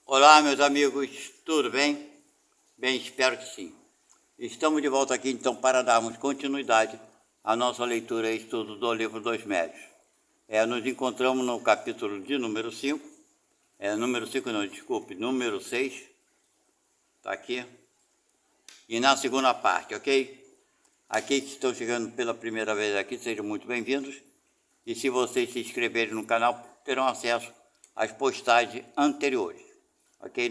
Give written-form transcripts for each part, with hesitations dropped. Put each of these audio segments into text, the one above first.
Olá, meus amigos, tudo bem? Bem, espero que sim. Estamos de volta aqui então para darmos continuidade à nossa leitura e estudo do livro dos Médios. Nos encontramos no capítulo de número 5, número 6, está aqui, e na segunda parte, ok? Aqui que estão chegando pela primeira vez aqui, sejam muito bem-vindos. E se vocês se inscreverem no canal, terão acesso às postagens anteriores. Ok?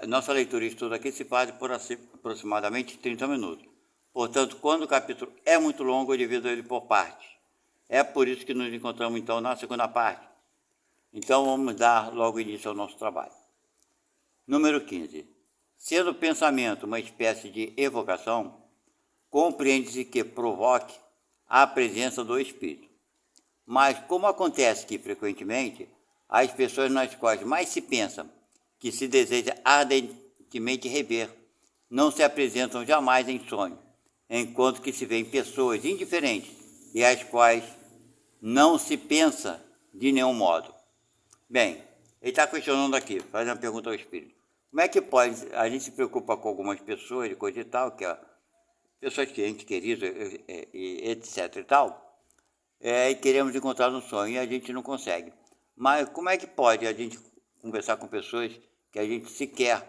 Nossa leitura e estudo aqui se faz por aproximadamente 30 minutos. Portanto, quando o capítulo é muito longo, eu divido ele por partes. É por isso que nos encontramos, então, na segunda parte. Então, vamos dar logo início ao nosso trabalho. Número 15. Sendo o pensamento uma espécie de evocação, compreende-se que provoque a presença do espírito. Mas, como acontece que, frequentemente, as pessoas nas quais mais se pensa que se deseja ardentemente rever, não se apresentam jamais em sonho, enquanto que se vêem pessoas indiferentes e as quais não se pensa de nenhum modo. Bem, ele está questionando aqui, faz uma pergunta ao espírito. Como é que pode, a gente se preocupa com algumas pessoas, coisa e tal, que pessoas que a gente querida, etc e tal, e queremos encontrar no sonho e a gente não consegue. Mas como é que pode a gente conversar com pessoas que a gente sequer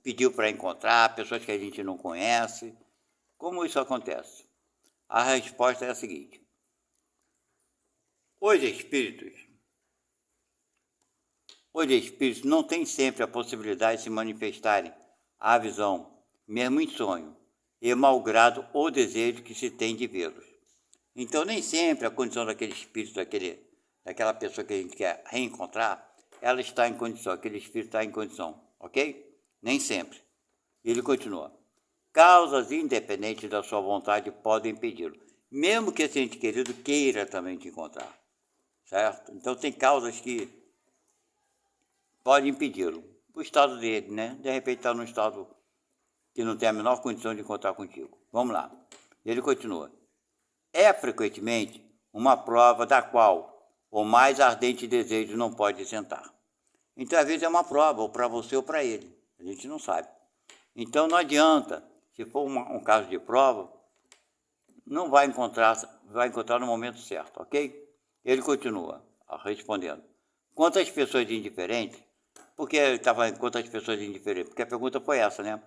pediu para encontrar, pessoas que a gente não conhece? Como isso acontece? A resposta é a seguinte: os espíritos não têm sempre a possibilidade de se manifestarem à visão, mesmo em sonho, e malgrado o desejo que se tem de vê-los. Então, nem sempre a condição daquele espírito, daquela pessoa que a gente quer reencontrar, ela está em condição, aquele espírito está em condição, ok? Nem sempre. Ele continua. Causas independentes da sua vontade podem impedi-lo, mesmo que esse ente querido queira também te encontrar, certo? Então, tem causas que podem impedi-lo. O estado dele, né? De repente está num estado que não tem a menor condição de encontrar contigo. Vamos lá. Ele continua. É frequentemente uma prova da qual o mais ardente desejo não pode sentar. Então, às vezes, é uma prova, ou para você ou para ele. A gente não sabe. Então, não adianta, se for um caso de prova, não vai encontrar no momento certo, ok? Ele continua respondendo. Quantas pessoas indiferentes, porque ele estava quantas pessoas indiferentes? Porque a pergunta foi essa, né?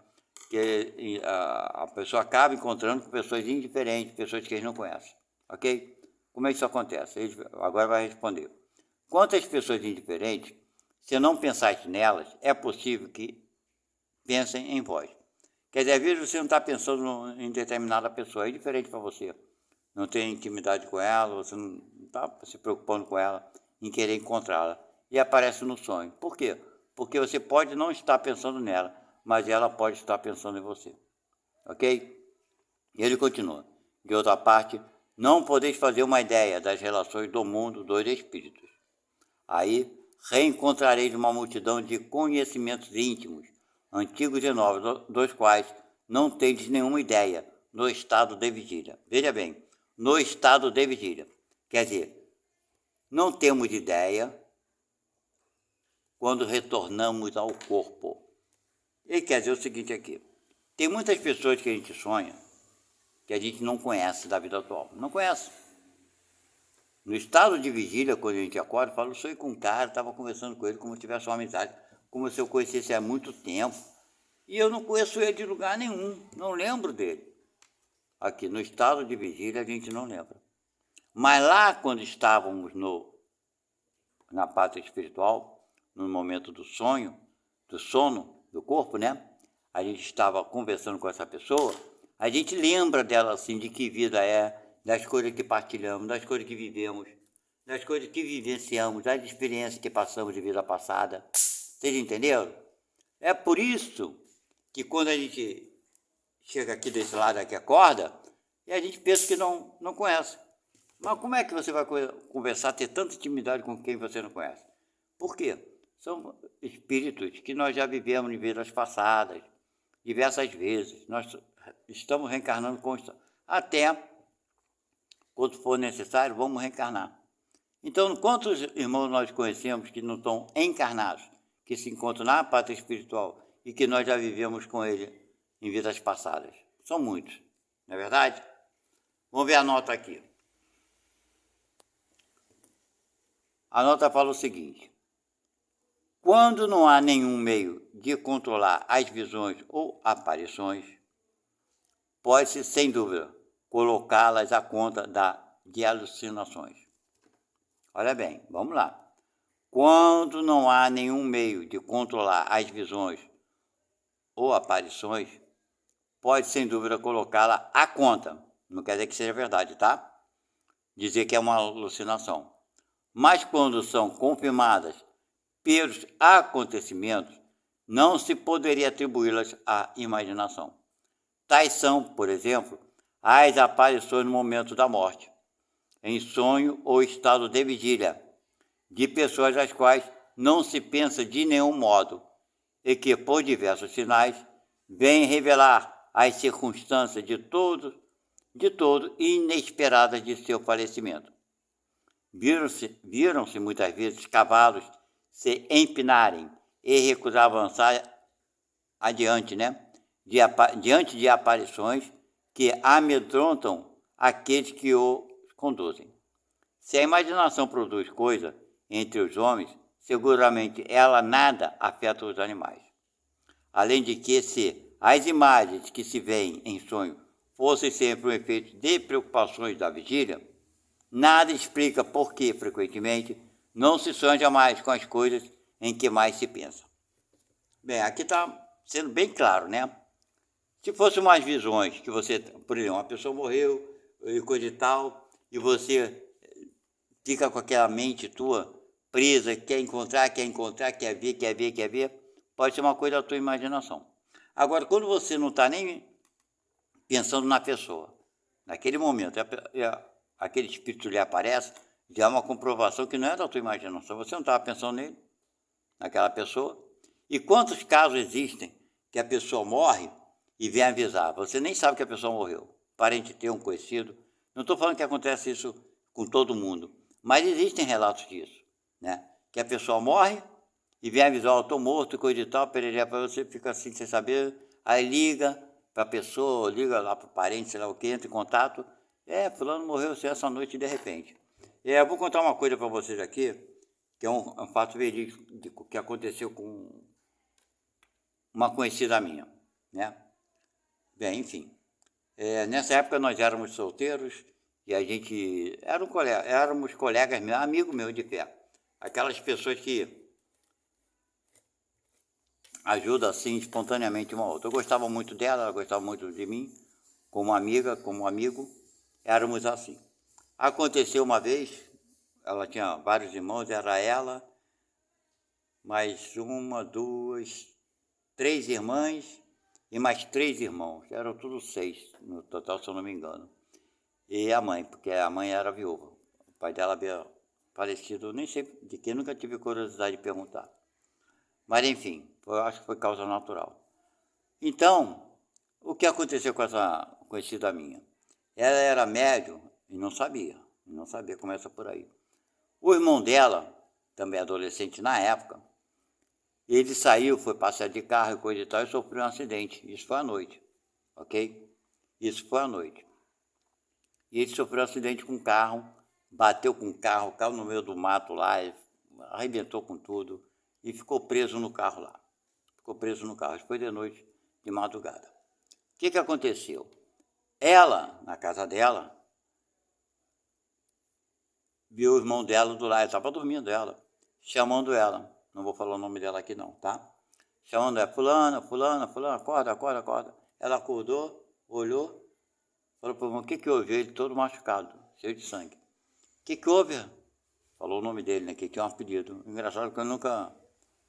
Que a pessoa acaba encontrando com pessoas indiferentes, pessoas que eles não conhecem, ok? Como é que isso acontece? Ele agora vai responder. Quantas pessoas indiferentes, se não pensaste nelas, é possível que pensem em vós. Quer dizer, às vezes você não está pensando em determinada pessoa, é diferente para você. Não tem intimidade com ela, você não está se preocupando com ela, em querer encontrá-la. E aparece no sonho. Por quê? Porque você pode não estar pensando nela, mas ela pode estar pensando em você. Ok? E ele continua. De outra parte, não podeis fazer uma ideia das relações do mundo dos espíritos. Aí reencontrareis uma multidão de conhecimentos íntimos, antigos e novos, dos quais não tendes nenhuma ideia no estado de vigília. Veja bem, no estado de vigília. Quer dizer, não temos ideia quando retornamos ao corpo. Ele quer dizer o seguinte aqui. Tem muitas pessoas que a gente sonha que a gente não conhece da vida atual. Não conhece. No estado de vigília, quando a gente acorda, fala, eu sonhei com um cara, estava conversando com ele como se tivesse uma amizade, como se eu conhecesse há muito tempo. E eu não conheço ele de lugar nenhum, não lembro dele. Aqui, no estado de vigília, a gente não lembra. Mas lá, quando estávamos na pátria espiritual, no momento do sonho, do sono do corpo, né? A gente estava conversando com essa pessoa, a gente lembra dela assim, de que vida é, das coisas que partilhamos, das coisas que vivemos, das coisas que vivenciamos, das experiências que passamos de vida passada. Vocês entenderam? É por isso que quando a gente chega aqui desse lado aqui, acorda, e a gente pensa que não conhece. Mas como é que você vai conversar, ter tanta intimidade com quem você não conhece? Por quê? São espíritos que nós já vivemos em vidas passadas, diversas vezes. Nós estamos reencarnando constantemente. Até, quando for necessário, vamos reencarnar. Então, quantos irmãos nós conhecemos que não estão encarnados, que se encontram na pátria espiritual e que nós já vivemos com ele em vidas passadas? São muitos, não é verdade? Vamos ver a nota aqui. A nota fala o seguinte: quando não há nenhum meio de controlar as visões ou aparições, pode-se, sem dúvida, colocá-las à conta de alucinações. Olha bem, vamos lá. Quando não há nenhum meio de controlar as visões ou aparições, pode, sem dúvida, colocá-la à conta. Não quer dizer que seja verdade, tá? Dizer que é uma alucinação. Mas quando são confirmadas pelos acontecimentos, não se poderia atribuí-las à imaginação. Tais são, por exemplo, as aparições no momento da morte, em sonho ou estado de vigília, de pessoas às quais não se pensa de nenhum modo e que, por diversos sinais, vêm revelar as circunstâncias de todo inesperadas de seu falecimento. Viram-se muitas vezes cavalos se empinarem e recusar avançar adiante, diante de aparições que amedrontam aqueles que o conduzem. Se a imaginação produz coisa entre os homens, seguramente ela nada afeta os animais. Além de que, se as imagens que se veem em sonho fossem sempre um efeito de preocupações da vigília, nada explica por que, frequentemente, não se sonha mais com as coisas em que mais se pensa. Bem, aqui está sendo bem claro, né? Se fossem umas visões que você, por exemplo, uma pessoa morreu e coisa e tal, e você fica com aquela mente tua presa, quer encontrar, quer ver, pode ser uma coisa da tua imaginação. Agora, quando você não está nem pensando na pessoa, naquele momento, aquele espírito lhe aparece, já é uma comprovação que não é da tua imaginação, você não estava pensando nele, naquela pessoa. E quantos casos existem que a pessoa morre e vem avisar, você nem sabe que a pessoa morreu, parente teu, um conhecido. Não estou falando que acontece isso com todo mundo, mas existem relatos disso, né? Que a pessoa morre e vem avisar, estou morto, coisa e tal, para você fica assim sem saber, aí liga para a pessoa, liga lá para o parente, sei lá o que, entra em contato, fulano morreu essa noite de repente. Eu vou contar uma coisa para vocês aqui, que é um fato verídico que aconteceu com uma conhecida minha, né? Bem, enfim, nessa época nós éramos solteiros e a gente éramos colegas meus, amigos meus de fé, aquelas pessoas que ajudam assim espontaneamente uma outra. Eu gostava muito dela, ela gostava muito de mim, como amiga, como amigo, éramos assim. Aconteceu uma vez, ela tinha vários irmãos, era ela, mais uma, duas, três irmãs e mais três irmãos. Eram todos 6 no total, se eu não me engano. E a mãe, porque a mãe era viúva. O pai dela havia falecido, nem sei de quem, nunca tive curiosidade de perguntar. Mas enfim, eu acho que foi causa natural. Então, o que aconteceu com essa conhecida minha? Ela era médium e não sabia, começa por aí. O irmão dela, também adolescente na época, ele saiu, foi passear de carro e coisa e tal, e sofreu um acidente. Isso foi à noite, ok? Isso foi à noite. E ele sofreu um acidente com um carro, bateu com o carro no meio do mato lá, arrebentou com tudo e ficou preso no carro lá. Isso foi de noite, de madrugada. O que aconteceu? Ela, na casa dela, viu o irmão dela do lado, estava dormindo ela, chamando ela. Não vou falar o nome dela aqui não, tá? Chamando ela, fulana, acorda. Ela acordou, olhou, falou para o irmão, o que houve? Ele todo machucado, cheio de sangue. O que houve? Falou o nome dele, né? Que tinha um apelido. Engraçado que eu nunca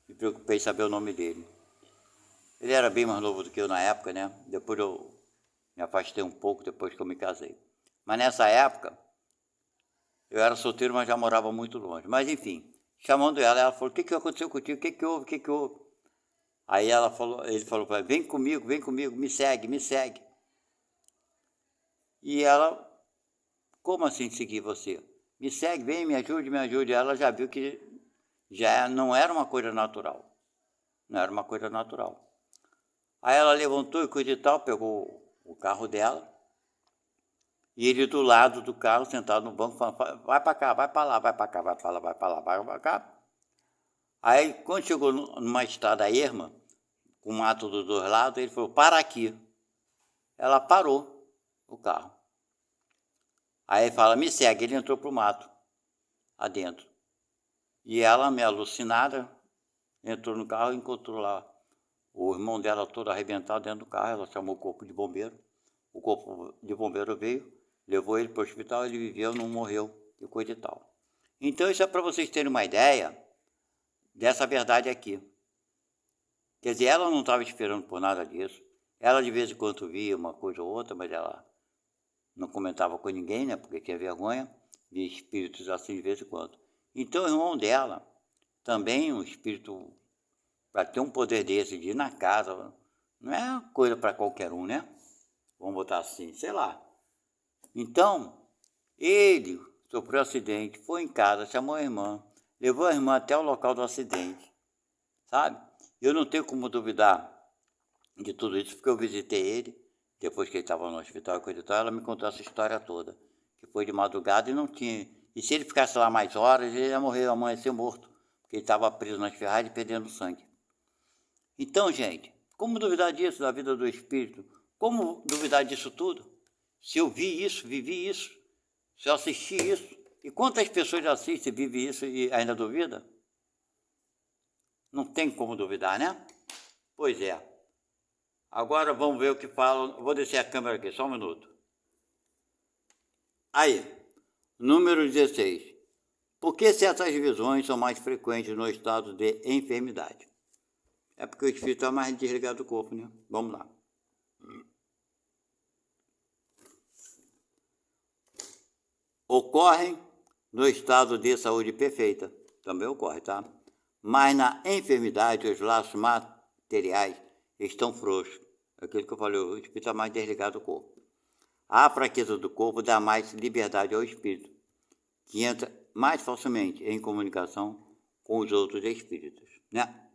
me preocupei em saber o nome dele. Ele era bem mais novo do que eu na época, né? Depois eu me afastei um pouco, depois que eu me casei. Mas nessa época, eu era solteiro, mas já morava muito longe. Mas enfim, chamando ela falou, o que aconteceu contigo? O que houve? Aí ele falou para ela, vem comigo, me segue. E ela, como assim seguir você? me segue, vem, me ajude, me ajude. Ela já viu que já não era uma coisa natural. Não era uma coisa natural. Aí ela levantou e coisa e tal, pegou o carro dela, e ele do lado do carro, sentado no banco, falando, vai para cá, vai para lá, vai para cá, vai para lá, vai para lá, vai para cá. Aí, quando chegou numa estrada erma, com mato dos dois lados, ele falou, para aqui. Ela parou o carro. Aí ele fala, me segue. Ele entrou pro mato, adentro. E ela, meio alucinada, entrou no carro e encontrou lá o irmão dela todo arrebentado dentro do carro. Ela chamou o corpo de bombeiro. O corpo de bombeiro veio, levou ele para o hospital, ele viveu, não morreu, e coisa e tal. Então isso é para vocês terem uma ideia dessa verdade aqui. Quer dizer, ela não estava esperando por nada disso. Ela de vez em quando via uma coisa ou outra, mas ela não comentava com ninguém, né? Porque tinha vergonha, via espíritos assim de vez em quando. Então o irmão dela, também um espírito, para ter um poder desse de ir na casa, não é coisa para qualquer um, né? Vamos botar assim, sei lá. Então, ele sofreu um acidente, foi em casa, chamou a irmã, levou a irmã até o local do acidente, sabe? Eu não tenho como duvidar de tudo isso, porque eu visitei ele, depois que ele estava no hospital e coisa e tal, ela me contou essa história toda, que foi de madrugada e não tinha... E se ele ficasse lá mais horas, ele ia morrer, amanhecer morto, porque ele estava preso nas ferragens e perdendo sangue. Então, gente, como duvidar disso, da vida do espírito? Como duvidar disso tudo? Se eu vi isso, vivi isso, se eu assisti isso, e quantas pessoas assistem, vivem isso e ainda duvida? Não tem como duvidar, né? Pois é. Agora vamos ver o que falam. Vou descer a câmera aqui, só um minuto. Aí, número 16. Por que certas visões são mais frequentes no estado de enfermidade? É porque o espírito está mais desligado do corpo, né? Vamos lá. Ocorrem no estado de saúde perfeita, também ocorre, tá? Mas na enfermidade, os laços materiais estão frouxos. Aquilo que eu falei, o espírito está mais desligado do corpo. A fraqueza do corpo dá mais liberdade ao espírito, que entra mais facilmente em comunicação com os outros espíritos, né?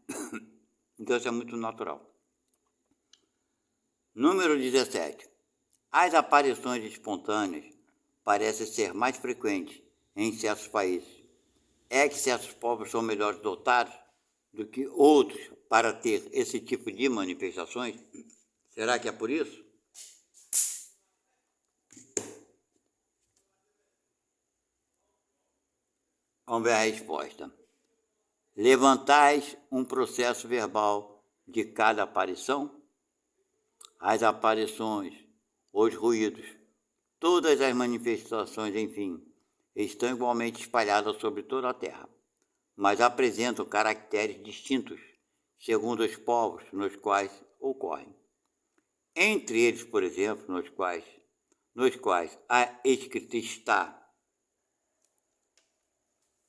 Então isso é muito natural. Número 17. As aparições espontâneas parecem ser mais frequentes em certos países. É que certos povos são melhores dotados do que outros para ter esse tipo de manifestações? Será que é por isso? Vamos ver a resposta. Levantais um processo verbal de cada aparição? As aparições, os ruídos, todas as manifestações, enfim, estão igualmente espalhadas sobre toda a Terra, mas apresentam caracteres distintos segundo os povos nos quais ocorrem. Entre eles, por exemplo, nos quais a escrita está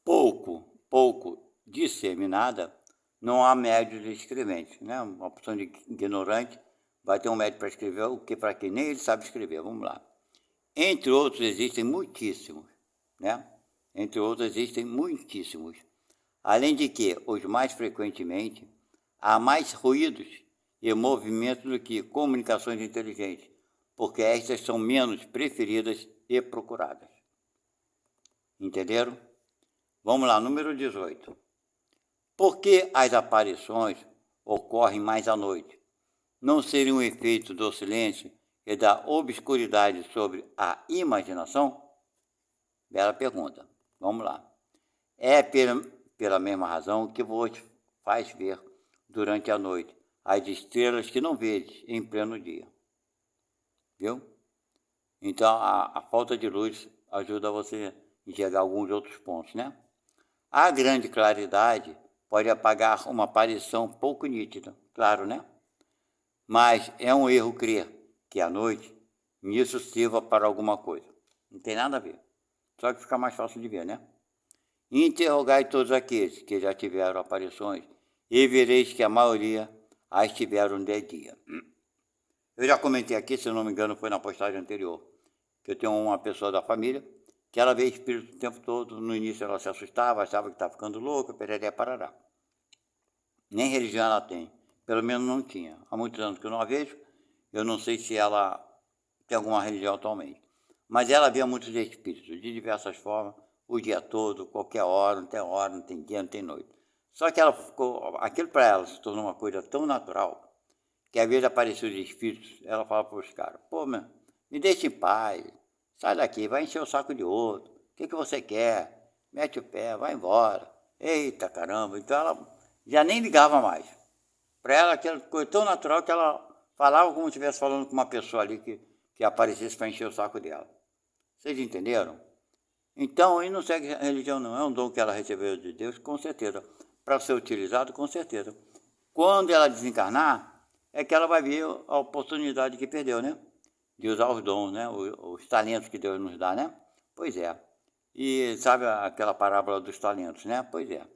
pouco disseminada, não há médios escreventes, né? Uma opção de ignorante, vai ter um médico para escrever o que para quem nem ele sabe escrever, vamos lá. Entre outros existem muitíssimos, né? Entre outros existem muitíssimos. Além de que, os mais frequentemente, há mais ruídos e movimentos do que comunicações inteligentes, porque estas são menos preferidas e procuradas. Entenderam? Vamos lá, número 18. Por que as aparições ocorrem mais à noite? Não seria um efeito do silêncio e da obscuridade sobre a imaginação? Bela pergunta. Vamos lá. É pela mesma razão que vos faz ver durante a noite as estrelas que não vedes em pleno dia. Viu? Então, a falta de luz ajuda você a enxergar alguns outros pontos, né? A grande claridade pode apagar uma aparição pouco nítida, claro, né? Mas é um erro crer que à noite nisso sirva para alguma coisa. Não tem nada a ver. Só que fica mais fácil de ver, né? Interrogai todos aqueles que já tiveram aparições e vereis que a maioria as tiveram de dia. Eu já comentei aqui, se não me engano, foi na postagem anterior, que eu tenho uma pessoa da família que ela vê espírito o tempo todo. No início ela se assustava, achava que estava ficando louca, pereré, parará. Nem religião ela tem, pelo menos não tinha. Há muitos anos que eu não a vejo, eu não sei se ela tem alguma religião atualmente. Mas ela via muitos espíritos, de diversas formas, o dia todo, qualquer hora, não tem dia, não tem noite. Só que ela ficou, aquilo para ela se tornou uma coisa tão natural, que às vezes apareciam os espíritos, ela falava para os caras, pô, meu, me deixa em paz, sai daqui, vai encher o saco de outro, o que você quer? Mete o pé, vai embora. Eita caramba, então ela já nem ligava mais. Para ela aquela coisa tão natural que ela falava como se estivesse falando com uma pessoa ali que aparecesse para encher o saco dela. Vocês entenderam? Então, e não segue a religião não, é um dom que ela recebeu de Deus, com certeza. Para ser utilizado, com certeza. Quando ela desencarnar, é que ela vai ver a oportunidade que perdeu, né? De usar os dons, né? Os talentos que Deus nos dá, né? Pois é. E sabe aquela parábola dos talentos, né? Pois é.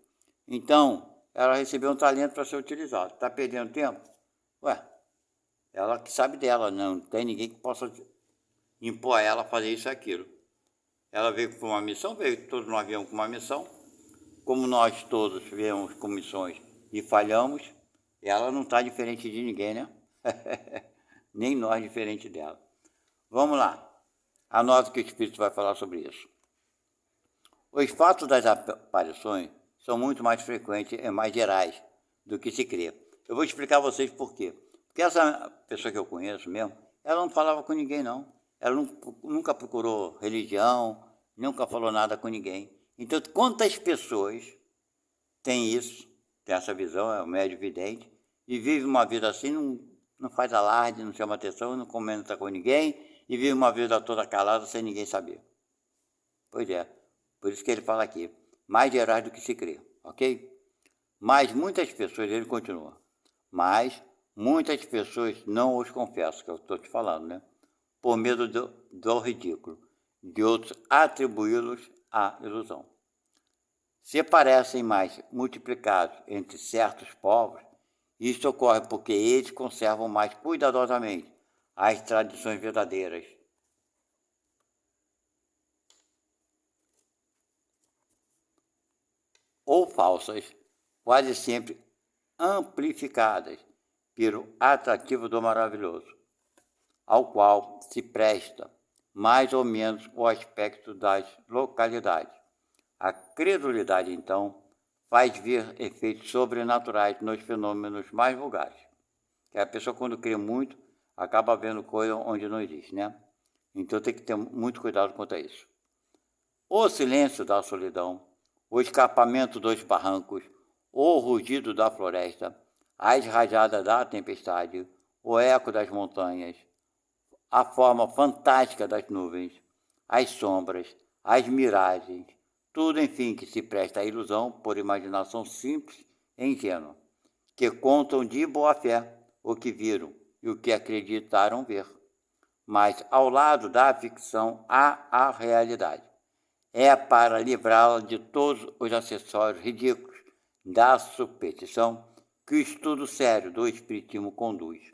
Então, ela recebeu um talento para ser utilizado. Está perdendo tempo? Ué, ela que sabe dela, não tem ninguém que possa impor a ela fazer isso e aquilo. Ela veio com uma missão, todos nós viemos com uma missão. Como nós todos viemos com missões e falhamos, ela não está diferente de ninguém, né? Nem nós diferente dela. Vamos lá. Anota que o Espírito vai falar sobre isso. Os fatos das aparições são muito mais frequentes e mais gerais do que se crê. Eu vou explicar a vocês por quê. Porque essa pessoa que eu conheço mesmo, ela não falava com ninguém, não. Ela nunca procurou religião, nunca falou nada com ninguém. Então, quantas pessoas têm isso, tem essa visão, é o médio vidente, e vive uma vida assim, não faz alarde, não chama atenção, não comenta com ninguém, e vive uma vida toda calada sem ninguém saber. Pois é, por isso que ele fala aqui, mais gerais do que se crê, ok? Mas muitas pessoas, ele continua, mas muitas pessoas não os confessam, que eu estou te falando, né? Por medo do ridículo, de outros atribuí-los à ilusão. Se parecem mais multiplicados entre certos povos, isso ocorre porque eles conservam mais cuidadosamente as tradições verdadeiras. Ou falsas, quase sempre amplificadas pelo atrativo do maravilhoso, ao qual se presta mais ou menos o aspecto das localidades. A credulidade, então, faz ver efeitos sobrenaturais nos fenômenos mais vulgares. Que a pessoa, quando crê muito, acaba vendo coisa onde não existe, né? Então tem que ter muito cuidado quanto a isso. O silêncio da solidão, o escapamento dos barrancos, o rugido da floresta, as rajadas da tempestade, o eco das montanhas, a forma fantástica das nuvens, as sombras, as miragens, tudo, enfim, que se presta à ilusão por imaginação simples e ingênua, que contam de boa fé o que viram e o que acreditaram ver. Mas, ao lado da ficção, há a realidade. É para livrá-la de todos os acessórios ridículos da superstição que o estudo sério do Espiritismo conduz.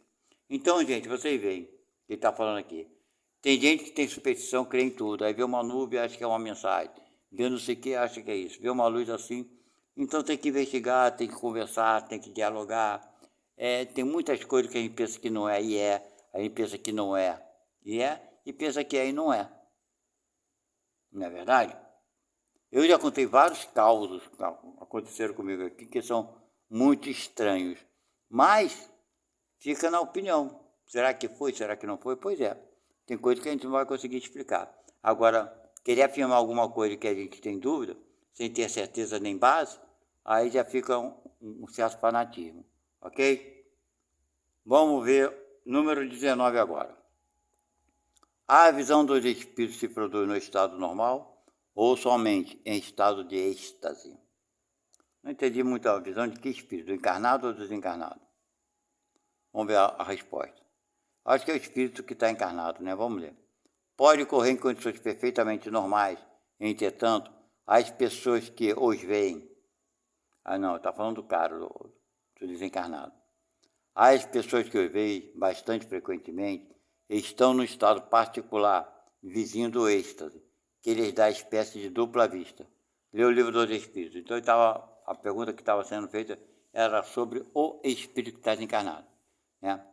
Então, gente, vocês veem, ele está falando aqui. Tem gente que tem superstição, crê em tudo. Aí vê uma nuvem, acha que é uma mensagem. Vê não sei o que, acha que é isso. Vê uma luz assim. Então tem que investigar, tem que conversar, tem que dialogar. Tem muitas coisas que a gente pensa que não é e é. A gente pensa que não é e é. E pensa que é e não é. Não é verdade? Eu já contei vários causos que aconteceram comigo aqui que são muito estranhos. Mas fica na opinião. Será que foi? Será que não foi? Pois é. Tem coisa que a gente não vai conseguir explicar. Agora, querer afirmar alguma coisa que a gente tem dúvida, sem ter certeza nem base, aí já fica um certo fanatismo. Ok? Vamos ver número 19 agora. A visão dos espíritos se produz no estado normal ou somente em estado de êxtase? Não entendi muito a visão de que espírito, do encarnado ou do desencarnado? Vamos ver a resposta. Acho que é o espírito que está encarnado, né? Vamos ler. Pode ocorrer em condições perfeitamente normais, entretanto, as pessoas que os veem... Ah, não, está falando do cara, do desencarnado. As pessoas que os veem bastante frequentemente estão no estado particular, vizinho do êxtase, que lhes dá espécie de dupla vista. Lê o livro dos Espíritos. Então a pergunta que estava sendo feita era sobre o espírito que está desencarnado, né?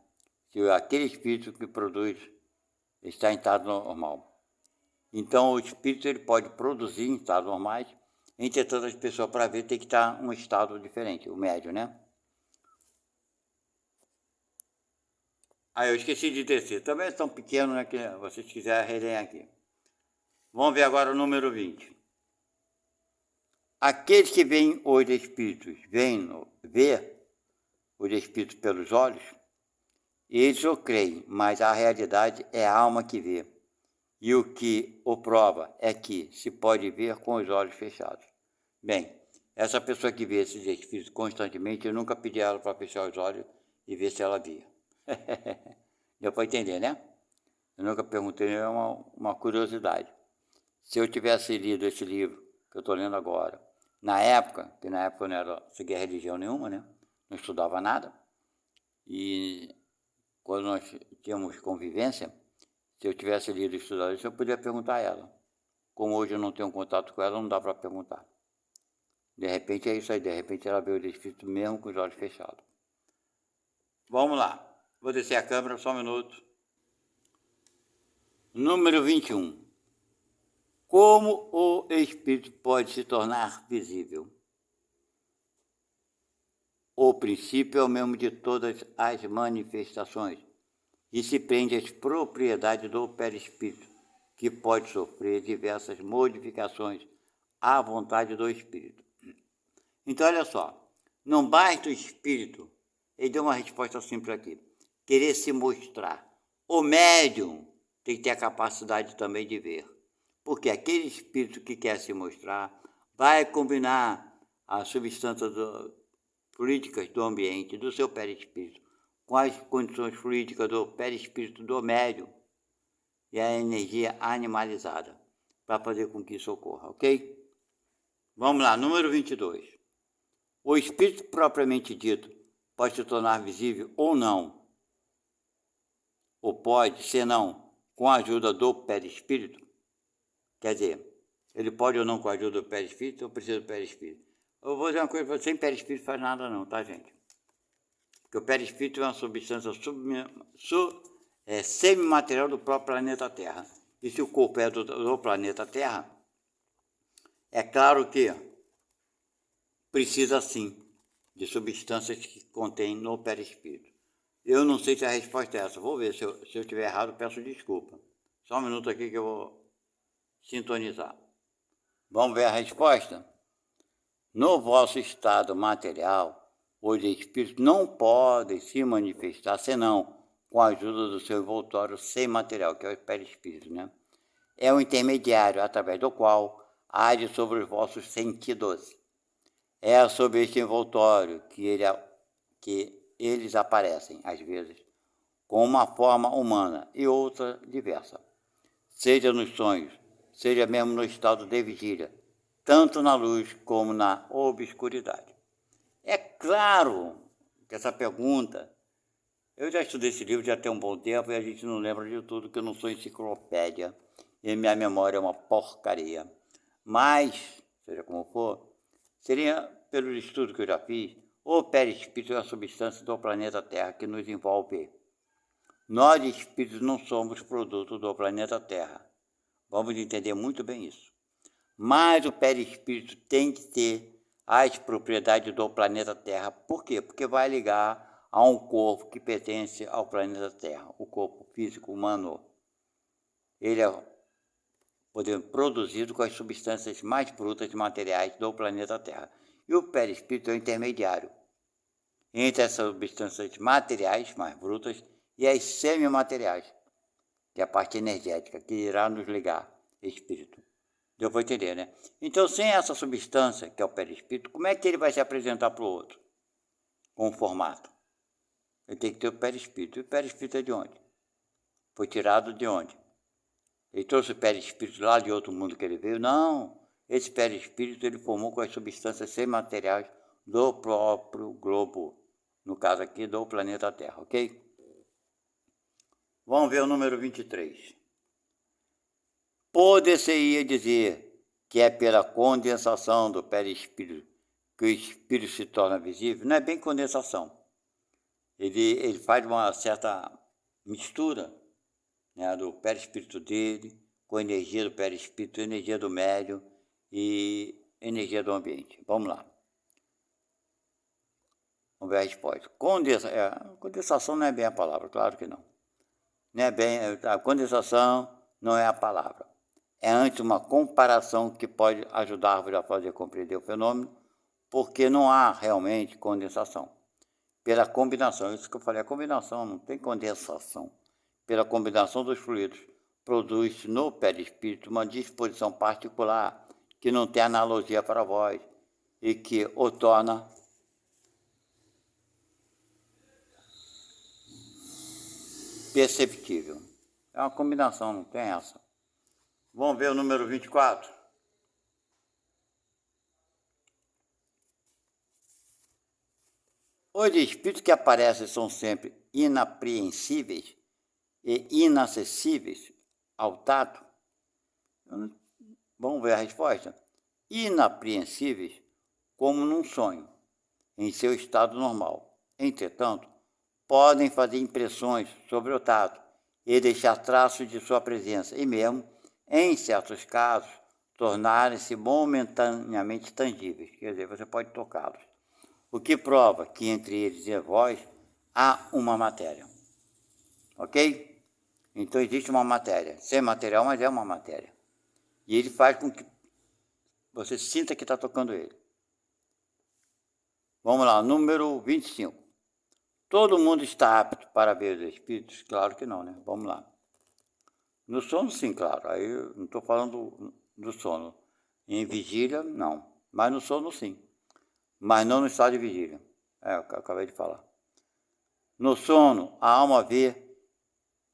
Se aquele espírito que produz está em estado normal. Então o espírito ele pode produzir em estados normais, entretanto as pessoas para ver tem que estar em um estado diferente, o médio, né? Aí eu esqueci de descer. Também são pequenos, né? Que vocês quiserem reler aqui. Vamos ver agora o número 20. Aqueles que veem os espíritos, vê os espíritos pelos olhos, eles o creem, mas a realidade é a alma que vê. E o que o prova é que se pode ver com os olhos fechados. Bem, essa pessoa que vê esses espíritos constantemente, eu nunca pedi a ela para fechar os olhos e ver se ela via. Deu para entender, né? Eu nunca perguntei, é uma curiosidade. Se eu tivesse lido esse livro que eu estou lendo agora, na época eu não era seguia religião nenhuma, né? Não estudava nada, e quando nós tínhamos convivência, se eu tivesse lido e estudado isso, eu podia perguntar a ela. Como hoje eu não tenho contato com ela, não dá para perguntar. De repente é isso aí, de repente ela vê o espírito mesmo com os olhos fechados. Vamos lá, vou descer a câmera só um minuto. Número 21. Como o espírito pode se tornar visível? O princípio é o mesmo de todas as manifestações e se prende às propriedades do perispírito, que pode sofrer diversas modificações à vontade do espírito. Então, olha só, não basta o espírito, ele deu uma resposta simples aqui, querer se mostrar. O médium tem que ter a capacidade também de ver, porque aquele espírito que quer se mostrar vai combinar a substância fluídicas do ambiente, do seu perispírito, com as condições fluídicas do perispírito do médium e a energia animalizada, para fazer com que isso ocorra, ok? Vamos lá, número 22. O espírito propriamente dito pode se tornar visível ou não, ou pode, se não, com a ajuda do perispírito. Quer dizer, ele pode ou não com a ajuda do perispírito, ou precisa do perispírito. Eu vou dizer uma coisa, sem perispírito faz nada não, tá, gente? Porque o perispírito é uma substância semimaterial do próprio planeta Terra. E se o corpo é do planeta Terra, é claro que precisa sim de substâncias que contém no perispírito. Eu não sei se a resposta é essa. Vou ver, se eu estiver errado, peço desculpa. Só um minuto aqui que eu vou sintonizar. Vamos ver a resposta? No vosso estado material, os espíritos não podem se manifestar senão com a ajuda do seu envoltório sem material, que é o perispírito, né? É o intermediário através do qual age sobre os vossos sentidos. É sobre este envoltório que eles aparecem, às vezes, com uma forma humana e outra diversa, seja nos sonhos, seja mesmo no estado de vigília, tanto na luz como na obscuridade. É claro que essa pergunta, eu já estudei esse livro já tem um bom tempo e a gente não lembra de tudo, que eu não sou enciclopédia e minha memória é uma porcaria. Mas, seja como for, seria, pelo estudo que eu já fiz, o perispírito é a substância do planeta Terra que nos envolve. Nós, espíritos, não somos produto do planeta Terra. Vamos entender muito bem isso. Mas o perispírito tem que ter as propriedades do planeta Terra. Por quê? Porque vai ligar a um corpo que pertence ao planeta Terra, o corpo físico humano. Ele é produzido com as substâncias mais brutas materiais do planeta Terra. E o perispírito é o intermediário entre as substâncias materiais mais brutas e as semimateriais, que é a parte energética, que irá nos ligar, espírito. Deu para entender, né? Então, sem essa substância, que é o perispírito, como é que ele vai se apresentar para o outro? Com o formato. Ele tem que ter o perispírito. E o perispírito é de onde? Foi tirado de onde? Ele trouxe o perispírito lá de outro mundo que ele veio? Não. Esse perispírito ele formou com as substâncias semimateriais do próprio globo. No caso aqui, do planeta Terra, ok? Vamos ver o número 23. Poder-se-ia dizer que é pela condensação do perispírito que o espírito se torna visível. Não é bem condensação. Ele faz uma certa mistura, né, do perispírito dele com energia do perispírito, energia do médium e energia do ambiente. Vamos lá. Vamos ver a resposta. Condensação não é bem a palavra, claro que não. Não é bem, a condensação não é a palavra. É antes uma comparação que pode ajudar-vos a fazer compreender o fenômeno, porque não há realmente condensação. Pela combinação, isso que eu falei, a combinação, não tem condensação. Pela combinação dos fluidos, produz no perispírito uma disposição particular que não tem analogia para a voz e que o torna perceptível. É uma combinação, não tem essa. Vamos ver o número 24. Os espíritos que aparecem são sempre inapreensíveis e inacessíveis ao tato. Vamos ver a resposta. Inapreensíveis como num sonho, em seu estado normal. Entretanto, podem fazer impressões sobre o tato e deixar traços de sua presença, e mesmo, em certos casos, tornarem-se momentaneamente tangíveis, quer dizer, você pode tocá-los, o que prova que entre eles e a voz há uma matéria. Ok? Então existe uma matéria, sem material, mas é uma matéria. E ele faz com que você sinta que está tocando ele. Vamos lá, número 25. Todo mundo está apto para ver os espíritos? Claro que não, né? Vamos lá. No sono, sim, claro. Aí eu não estou falando do sono. Em vigília, não. Mas no sono, sim. Mas não no estado de vigília. É o que eu acabei de falar. No sono, a alma vê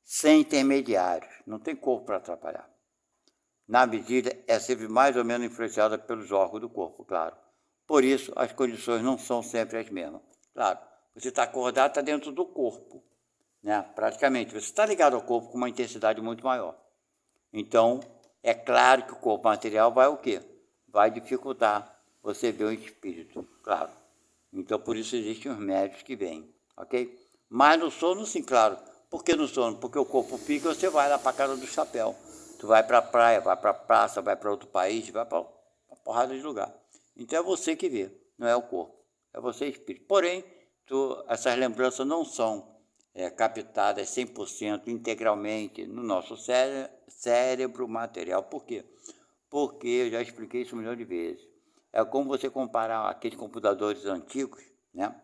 sem intermediários. Não tem corpo para atrapalhar. Na vigília, é sempre mais ou menos influenciada pelos órgãos do corpo, claro. Por isso, as condições não são sempre as mesmas. Claro, você está acordado, está dentro do corpo, né? Praticamente, você está ligado ao corpo com uma intensidade muito maior. Então, é claro que o corpo material vai o quê? Vai dificultar você ver o espírito, claro. Então, por isso existem os médios que vêm, ok? Mas no sono, sim, claro. Por que no sono? Porque o corpo pica e você vai lá para a casa do chapéu. Tu vai para a praia, vai para a praça, vai para outro país, vai para uma porrada de lugar. Então é você que vê, não é o corpo. É você espírito. Porém, essas lembranças não são captadas 100% integralmente no nosso cérebro material. Por quê? Porque eu já expliquei isso 1 milhão de vezes. É como você comparar aqueles computadores antigos, né?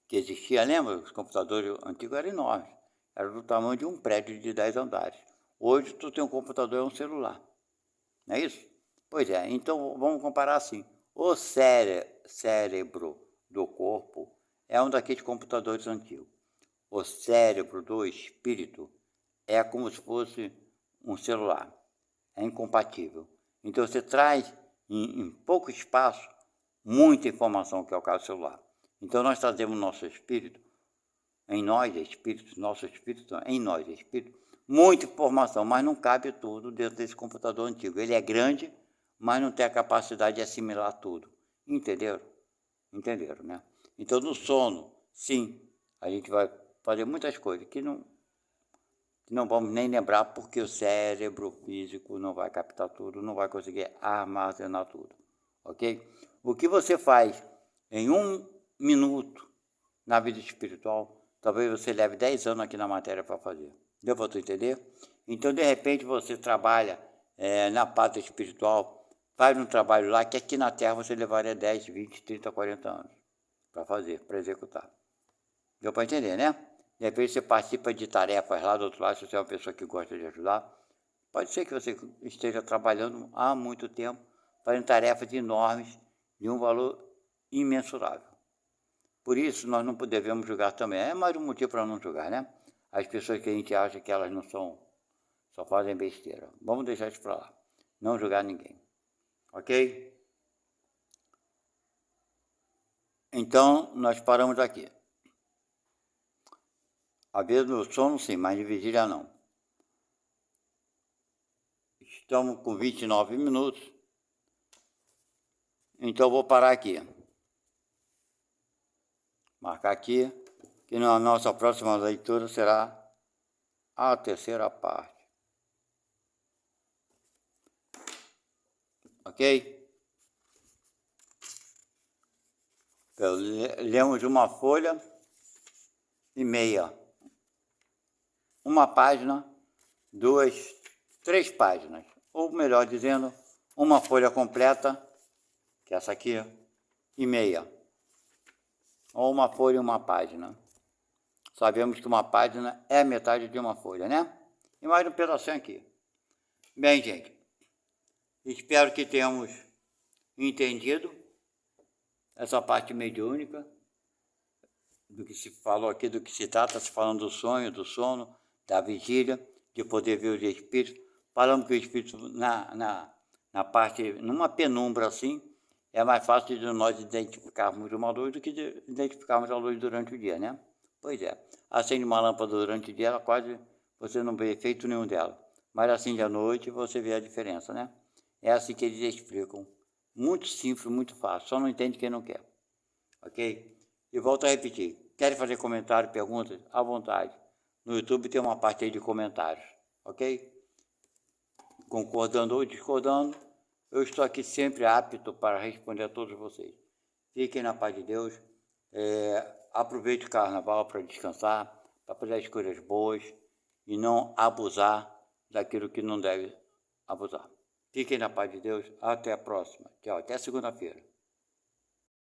Que existia, lembra? Os computadores antigos eram enormes. Eram do tamanho de um prédio de 10 andares. Hoje tu tem um computador e um celular. Não é isso? Pois é, então vamos comparar assim. O cérebro do corpo é um daqueles computadores antigos. O cérebro do espírito é como se fosse um celular. É incompatível. Então você traz em pouco espaço muita informação, que é o caso do celular. Então nós trazemos nosso espírito, em nós espíritos, nosso espírito em nós espírito, muita informação, mas não cabe tudo dentro desse computador antigo. Ele é grande, mas não tem a capacidade de assimilar tudo. Entenderam? Entenderam, né? Então no sono, sim, a gente vai fazer muitas coisas que não vamos nem lembrar, porque o cérebro físico não vai captar tudo, não vai conseguir armazenar tudo, ok? O que você faz em 1 minuto na vida espiritual, talvez você leve 10 anos aqui na matéria para fazer. Deu para tu entender? Então, de repente, você trabalha na parte espiritual, faz um trabalho lá que aqui na Terra você levaria 10, 20, 30, 40 anos para fazer, para executar. Deu para entender, né? De repente você participa de tarefas lá do outro lado, se você é uma pessoa que gosta de ajudar. Pode ser que você esteja trabalhando há muito tempo, fazendo tarefas enormes, de um valor imensurável. Por isso, nós não devemos julgar também. É mais um motivo para não julgar, né? As pessoas que a gente acha que elas não são, só fazem besteira. Vamos deixar isso para lá. Não julgar ninguém. Ok? Então, nós paramos aqui. A vez do sono, sim, mas de vigília, não. Estamos com 29 minutos. Então, vou parar aqui. Marcar aqui, que na nossa próxima leitura será a terceira parte. Ok? Lemos uma folha e meia. Uma página, duas, 3 páginas. Ou melhor dizendo, uma folha completa, que é essa aqui, e meia. Ou uma folha e uma página. Sabemos que uma página é a metade de uma folha, né? E mais um pedacinho aqui. Bem, gente, espero que tenhamos entendido essa parte mediúnica, do que se falou aqui, do que se trata, se falando do sonho, do sono, da vigília, de poder ver os espíritos. Falamos que o espírito na parte, numa penumbra assim, é mais fácil de nós identificarmos uma luz do que de identificarmos a luz durante o dia, né? Pois é, acende uma lâmpada durante o dia, ela quase, você não vê efeito nenhum dela. Mas acende à noite, você vê a diferença, né? É assim que eles explicam. Muito simples, muito fácil, só não entende quem não quer. Ok? E volto a repetir, querem fazer comentário, perguntas? À vontade. No YouTube tem uma parte aí de comentários, ok? Concordando ou discordando, eu estou aqui sempre apto para responder a todos vocês. Fiquem na paz de Deus. Aproveite o carnaval para descansar, para fazer as coisas boas e não abusar daquilo que não deve abusar. Fiquem na paz de Deus. Até a próxima. Tchau. Até segunda-feira.